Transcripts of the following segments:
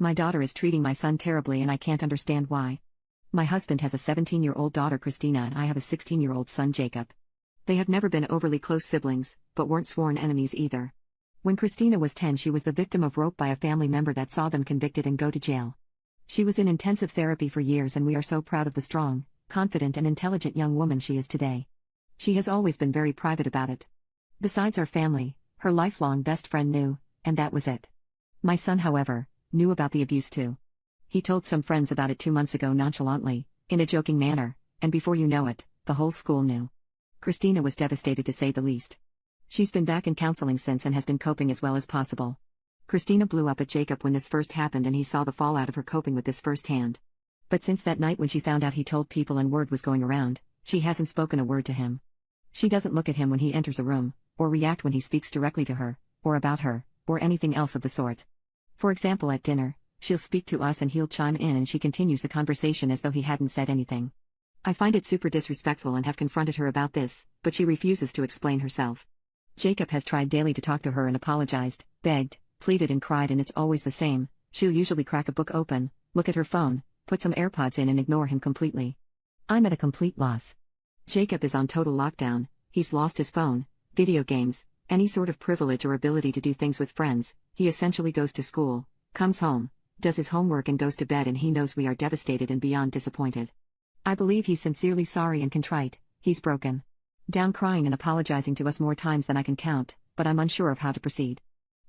My daughter is treating my son terribly and I can't understand why. My husband has a 17-year-old daughter Christina and I have a 16-year-old son Jacob. They have never been overly close siblings, but weren't sworn enemies either. When Christina was 10 she was the victim of rape by a family member that saw them convicted and go to jail. She was in intensive therapy for years and we are so proud of the strong, confident and intelligent young woman she is today. She has always been very private about it. Besides our family, her lifelong best friend knew, and that was it. My son, however, knew about the abuse too. He told some friends about it 2 months ago nonchalantly, in a joking manner, and before you know it, the whole school knew. Christina was devastated to say the least. She's been back in counseling since and has been coping as well as possible. Christina blew up at Jacob when this first happened and he saw the fallout of her coping with this firsthand. But since that night when she found out he told people and word was going around, she hasn't spoken a word to him. She doesn't look at him when he enters a room, or react when he speaks directly to her, or about her, or anything else of the sort. For example, at dinner, she'll speak to us and he'll chime in and she continues the conversation as though he hadn't said anything. I find it super disrespectful and have confronted her about this, but she refuses to explain herself. Jacob has tried daily to talk to her and apologized, begged, pleaded and cried and it's always the same. She'll usually crack a book open, look at her phone, put some AirPods in and ignore him completely. I'm at a complete loss. Jacob is on total lockdown, he's lost his phone, video games, any sort of privilege or ability to do things with friends. He essentially goes to school, comes home, does his homework and goes to bed and he knows we are devastated and beyond disappointed. I believe he's sincerely sorry and contrite, he's broken down crying and apologizing to us more times than I can count, but I'm unsure of how to proceed.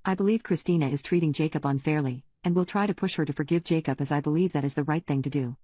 I believe Christina is treating Jacob unfairly, and will try to push her to forgive Jacob as I believe that is the right thing to do.